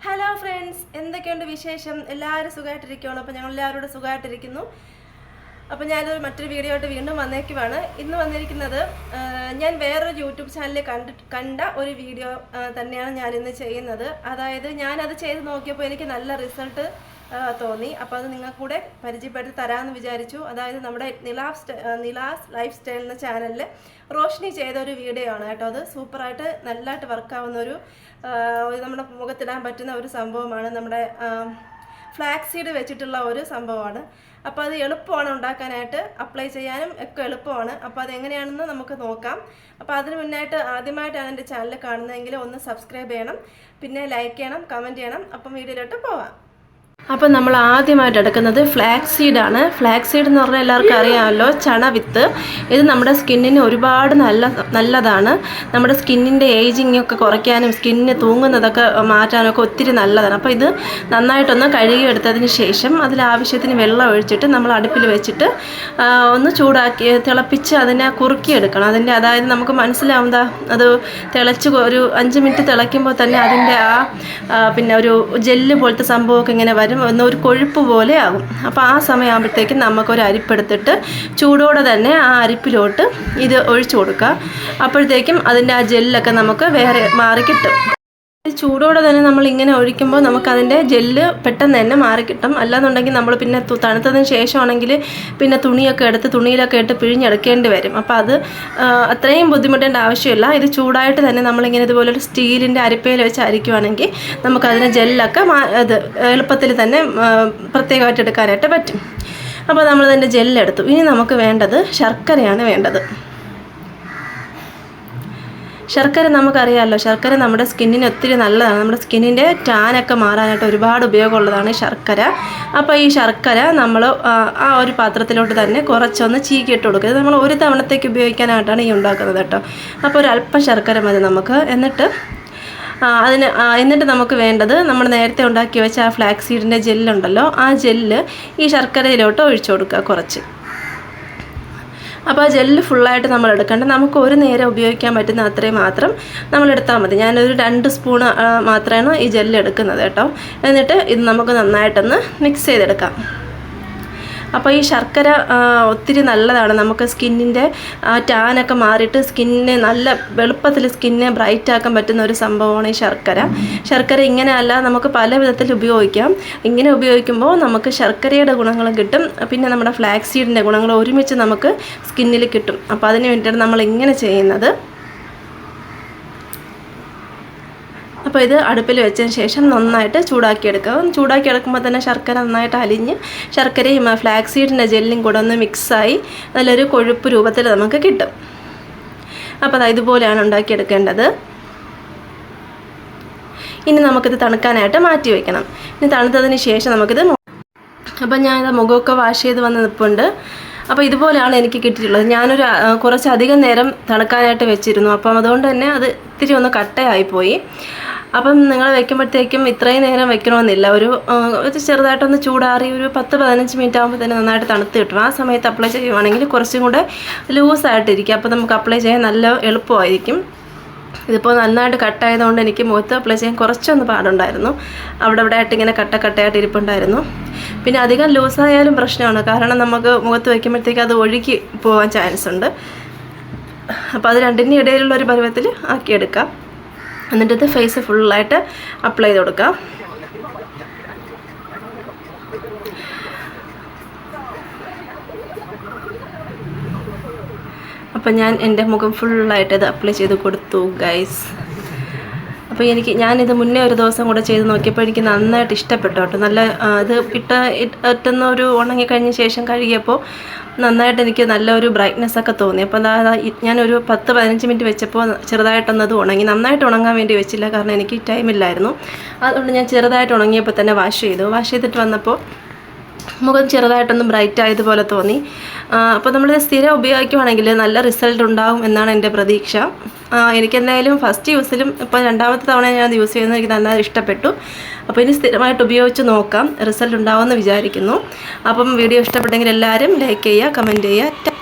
Hello friends, എന്തൊക്കെയുണ്ട് വിശേഷം? എല്ലാവരും സുഖമായിട്ടിരിക്കുകയാണ്. അപ്പോൾ ഞങ്ങൾ എല്ലാവരും സുഖമായിട്ടിരിക്കുന്നു. അപ്പോൾ ഞാനൊരു മറ്റൊരു വീഡിയോ ആയിട്ട് വീണ്ടും വന്നേക്കുവാണ്. ഇന്ന് വന്നിരിക്കുന്നത് ഞാൻ വേറൊരു യൂട്യൂബ് ചാനലിൽ കണ്ട ഒരു വീഡിയോ തന്നെയാണ് ഞാനിന്ന് ചെയ്യുന്നത്. അതായത് ഞാനത് ചെയ്ത് നോക്കിയപ്പോൾ എനിക്ക് നല്ല റിസൾട്ട് തോന്നി. അപ്പോൾ അത് നിങ്ങൾക്ക് കൂടെ പരിചയപ്പെടുത്തി തരാമെന്ന് വിചാരിച്ചു. അതായത് നമ്മുടെ നിലാസ് ലൈഫ് സ്റ്റൈൽ എന്ന ചാനലിൽ റോഷ്നി ചെയ്ത ഒരു വീഡിയോ ആണ് കേട്ടോ. അത് സൂപ്പറായിട്ട് നല്ലതായിട്ട് വർക്കാവുന്ന നമ്മുടെ മുഖത്തിടാൻ പറ്റുന്ന ഒരു സംഭവമാണ്. നമ്മുടെ ഫ്ലാക്സ് സീഡ് വെച്ചിട്ടുള്ള ഒരു സംഭവമാണ്. അപ്പോൾ അത് എളുപ്പമാണ് ഉണ്ടാക്കാനായിട്ട്, അപ്ലൈ ചെയ്യാനും ഒക്കെ എളുപ്പമാണ്. അപ്പോൾ അതെങ്ങനെയാണെന്ന് നമുക്ക് നോക്കാം. അപ്പോൾ അതിന് മുന്നായിട്ട് ആദ്യമായിട്ടാണ് എൻ്റെ ചാനൽ കാണുന്നതെങ്കിൽ ഒന്ന് സബ്സ്ക്രൈബ് ചെയ്യണം, പിന്നെ ലൈക്ക് ചെയ്യണം, കമൻറ്റ് ചെയ്യണം. അപ്പം വീഡിയോയിലോട്ട് പോവാം. അപ്പം നമ്മൾ ആദ്യമായിട്ട് എടുക്കുന്നത് ഫ്ലാക്സ് സീഡാണ്. ഫ്ലാക്സ് സീഡ് എന്ന് പറഞ്ഞാൽ എല്ലാവർക്കും അറിയാമല്ലോ, ചണവിത്ത്. ഇത് നമ്മുടെ സ്കിന്നിന് ഒരുപാട് നല്ലതാണ്. നമ്മുടെ സ്കിന്നിൻ്റെ ഏജിങ് ഒക്കെ കുറയ്ക്കാനും സ്കിന്നിന് തൂങ്ങുന്നതൊക്കെ മാറ്റാനൊക്കെ ഒത്തിരി നല്ലതാണ്. അപ്പോൾ ഇത് നന്നായിട്ടൊന്ന് കഴുകിയെടുത്തതിന് ശേഷം അതിലാവശ്യത്തിന് വെള്ളം ഒഴിച്ചിട്ട് നമ്മൾ അടുപ്പിൽ വെച്ചിട്ട് ഒന്ന് ചൂടാക്കി തിളപ്പിച്ച് അതിനെ കുറുക്കിയെടുക്കണം. അതായത് നമുക്ക് മനസ്സിലാവുന്ന അത് തിളച്ച് ഒരു 5 മിനിറ്റ് തിളയ്ക്കുമ്പോൾ തന്നെ അതിൻ്റെ പിന്നെ ഒരു ജെല്ല് പോലത്തെ സംഭവമൊക്കെ ഇങ്ങനെ വരും, ഒരു കൊഴുപ്പ് പോലെ ആകും. അപ്പോൾ ആ സമയമാകുമ്പോഴത്തേക്കും നമുക്കൊരു അരിപ്പെടുത്തിട്ട് ചൂടോടെ തന്നെ ആ അരിപ്പിലോട്ട് ഇത് ഒഴിച്ചു കൊടുക്കുക. അപ്പോഴത്തേക്കും അതിൻ്റെ ആ ജെല്ലൊക്കെ നമുക്ക് വേറെ മാറി കിട്ടും. ചൂടോടെ തന്നെ നമ്മൾ ഇങ്ങനെ ഒഴിക്കുമ്പോൾ നമുക്കതിൻ്റെ ജെല്ല് പെട്ടെന്ന് തന്നെ മാറിക്കിട്ടും. അല്ലാന്നുണ്ടെങ്കിൽ നമ്മൾ പിന്നെ തണുത്തതിന് ശേഷമാണെങ്കിൽ പിന്നെ തുണിയിലൊക്കെ ഇട്ട് പിഴിഞ്ഞെടുക്കേണ്ടി വരും. അപ്പോൾ അത് അത്രയും ബുദ്ധിമുട്ടേണ്ട ആവശ്യമില്ല. ഇത് ചൂടായിട്ട് തന്നെ നമ്മളിങ്ങനെ ഇതുപോലൊരു സ്റ്റീലിൻ്റെ അരിപ്പയിൽ വെച്ച് അരിക്കുവാണെങ്കിൽ നമുക്കതിൻ്റെ ജെല്ലൊക്കെ എളുപ്പത്തിൽ തന്നെ പ്രത്യേകമായിട്ട് എടുക്കാനായിട്ട് പറ്റും. അപ്പോൾ നമ്മളതിൻ്റെ ജെല്ലെടുത്തു. ഇനി നമുക്ക് വേണ്ടത് ശർക്കരയാണ് വേണ്ടത്. ശർക്കര നമുക്കറിയാമല്ലോ, ശർക്കര നമ്മുടെ സ്കിന്നിന് ഒത്തിരി നല്ലതാണ്. നമ്മുടെ സ്കിന്നിൻ്റെ ടാനൊക്കെ മാറാനായിട്ട് ഒരുപാട് ഉപയോഗമുള്ളതാണ് ശർക്കര. അപ്പോൾ ഈ ശർക്കര നമ്മൾ ആ ഒരു പാത്രത്തിലോട്ട് തന്നെ കുറച്ചൊന്ന് ചീക്കിയിട്ട് കൊടുക്കുക. ഇത് നമ്മൾ ഒരു തവണത്തേക്ക് ഉപയോഗിക്കാനായിട്ടാണ് ഈ ഉണ്ടാക്കുന്നത് കേട്ടോ. അപ്പോൾ ഒരു അല്പം ശർക്കര മതി നമുക്ക്. എന്നിട്ട് നമുക്ക് വേണ്ടത് നമ്മൾ നേരത്തെ ഉണ്ടാക്കി വെച്ച ആ ഫ്ലാക്സ് സീഡിൻ്റെ ജെല്ലുണ്ടല്ലോ, ആ ജെല്ല് ഈ ശർക്കരയിലോട്ട് ഒഴിച്ചു കൊടുക്കുക കുറച്ച്. അപ്പോൾ ആ ജെല്ല് ഫുള്ളായിട്ട് നമ്മൾ എടുക്കേണ്ട, നമുക്ക് ഒരു നേരം ഉപയോഗിക്കാൻ പറ്റുന്ന അത്രയും മാത്രം നമ്മൾ എടുത്താൽ മതി. ഞാനൊരു 2 സ്പൂൺ മാത്രമാണ് ഈ ജെല്ല് എടുക്കുന്നത് കേട്ടോ. എന്നിട്ട് ഇത് നമുക്ക് നന്നായിട്ടൊന്ന് മിക്സ് ചെയ്തെടുക്കാം. അപ്പോൾ ഈ ശർക്കര ഒത്തിരി നല്ലതാണ്. നമുക്ക് സ്കിന്നിൻ്റെ ടാനൊക്കെ മാറിയിട്ട് സ്കിന്നിനെ നല്ല എളുപ്പത്തിൽ സ്കിന്നെ ബ്രൈറ്റ് ആക്കാൻ പറ്റുന്ന ഒരു സംഭവമാണ് ഈ ശർക്കര. ഇങ്ങനെ അല്ല, നമുക്ക് പല വിധത്തിൽ ഉപയോഗിക്കാം. ഇങ്ങനെ ഉപയോഗിക്കുമ്പോൾ നമുക്ക് ശർക്കരയുടെ ഗുണങ്ങളും കിട്ടും, പിന്നെ നമ്മുടെ ഫ്ലാക്സ് സീഡിൻ്റെ ഗുണങ്ങൾ ഒരുമിച്ച് നമുക്ക് സ്കിന്നിൽ കിട്ടും. അപ്പോൾ അതിന് വേണ്ടിയിട്ടാണ് നമ്മൾ ഇങ്ങനെ ചെയ്യുന്നത്. അപ്പോൾ ഇത് അടുപ്പിൽ വെച്ചതിന് ശേഷം നന്നായിട്ട് ചൂടാക്കിയെടുക്കുക. ചൂടാക്കിയെടുക്കുമ്പോൾ തന്നെ ശർക്കര നന്നായിട്ട് അലിഞ്ഞ് ശർക്കരയും ഫ്ലാക്സ് സീഡിൻ്റെ ജെല്ലും കൂടെ ഒന്ന് മിക്സായി നല്ലൊരു കൊഴുപ്പ് രൂപത്തിൽ നമുക്ക് കിട്ടും. അപ്പോൾ ഇതുപോലെയാണ് ഉണ്ടാക്കിയെടുക്കേണ്ടത്. ഇനി നമുക്കിത് തണുക്കാനായിട്ട് മാറ്റി വയ്ക്കണം. ഇനി തണുത്തതിന് ശേഷം നമുക്കിത് അപ്പോൾ ഞാനിത് മുഖമൊക്കെ വാഷ് ചെയ്ത് വന്ന് നിൽപ്പുണ്ട്. അപ്പോൾ ഇതുപോലെയാണ് എനിക്ക് കിട്ടിയിട്ടുള്ളത്. ഞാനൊരു കുറച്ചധികം നേരം തണുക്കാനായിട്ട് വെച്ചിരുന്നു. അപ്പം അതുകൊണ്ട് തന്നെ അത് ഇത്തിരി ഒന്ന് കട്ടയായിപ്പോയി. അപ്പം നിങ്ങൾ വെക്കുമ്പോഴത്തേക്കും ഇത്രയും നേരം വെക്കണമെന്നില്ല. ഒരു ചെറുതായിട്ടൊന്ന് ചൂടാറി ഒരു 10-15 മിനിറ്റ് ആകുമ്പോൾ തന്നെ നന്നായിട്ട് തണുത്ത് കിട്ടും. ആ സമയത്ത് അപ്ലൈ ചെയ്യുവാണെങ്കിൽ കുറച്ചും കൂടെ ലൂസായിട്ടിരിക്കും. അപ്പോൾ നമുക്ക് അപ്ലൈ ചെയ്യാൻ നല്ല എളുപ്പമായിരിക്കും. ഇതിപ്പോൾ നന്നായിട്ട് കട്ടായതുകൊണ്ട് എനിക്ക് മുഖത്ത് അപ്ലൈ ചെയ്യാൻ കുറച്ചൊന്ന് പാടുണ്ടായിരുന്നു. അവിടെ ആയിട്ട് ഇങ്ങനെ കട്ടയായിട്ട് ഇരിപ്പുണ്ടായിരുന്നു. പിന്നെ അധികം ലൂസായാലും പ്രശ്നമാണ്, കാരണം നമുക്ക് മുഖത്ത് വയ്ക്കുമ്പോഴത്തേക്ക് അത് ഒഴുകി പോകാൻ ചാൻസ് ഉണ്ട്. അപ്പോൾ അത് രണ്ടിൻ്റെ ഇടയിലുള്ള ഒരു പരുവത്തിൽ ആക്കിയെടുക്കാം. എന്നിട്ട് ഇത് ഫേസ് ഫുള്ളായിട്ട് അപ്ലൈ ചെയ്ത് കൊടുക്കാം. അപ്പം ഞാൻ എൻ്റെ മുഖം ഫുള്ളായിട്ട് ഇത് അപ്ലൈ ചെയ്ത് കൊടുത്തു ഗൈസ്. അപ്പോൾ ഞാനിത് മുന്നേ ഒരു ദിവസം കൂടെ ചെയ്ത് നോക്കിയപ്പോൾ എനിക്ക് നന്നായിട്ട് ഇഷ്ടപ്പെട്ടു കേട്ടോ. നല്ല ഇത് ഇട്ടെന്ന് ഒരു ഉണങ്ങിക്കഴിഞ്ഞ ശേഷം കഴുകിയപ്പോൾ നന്നായിട്ട് എനിക്ക് നല്ലൊരു ബ്രൈറ്റ്നെസ് ഒക്കെ തോന്നി. അപ്പോൾ ഞാനൊരു 10-15 മിനിറ്റ് വെച്ചപ്പോൾ ചെറുതായിട്ടൊന്നത് ഉണങ്ങി. നന്നായിട്ട് ഉണങ്ങാൻ വേണ്ടി വെച്ചില്ല, കാരണം എനിക്ക് ടൈമില്ലായിരുന്നു. അതുകൊണ്ട് ഞാൻ ചെറുതായിട്ട് ഉണങ്ങിയപ്പോൾ തന്നെ വാഷ് ചെയ്തിട്ട് വന്നപ്പോൾ മുഖം ചെറുതായിട്ടൊന്ന് ബ്രൈറ്റ് ആയതുപോലെ തോന്നി. അപ്പോൾ നമ്മളിത് സ്ഥിരം ഉപയോഗിക്കുവാണെങ്കിൽ നല്ല റിസൾട്ട് ഉണ്ടാകും എന്നാണ് എൻ്റെ പ്രതീക്ഷ. എനിക്കെന്തായാലും ഫസ്റ്റ് യൂസിലും ഇപ്പോൾ 2ാമത്തെ തവണ ഞാൻ യൂസ് ചെയ്യുന്നത് എനിക്ക് നന്നായി ഇഷ്ടപ്പെട്ടു. അപ്പോൾ ഇനി സ്ഥിരമായിട്ട് ഉപയോഗിച്ച് നോക്കാം, റിസൾട്ട് ഉണ്ടാകുമെന്ന് വിചാരിക്കുന്നു. അപ്പം വീഡിയോ ഇഷ്ടപ്പെട്ടെങ്കിൽ എല്ലാവരും ലൈക്ക് ചെയ്യുക, കമൻറ്റ് ചെയ്യുക.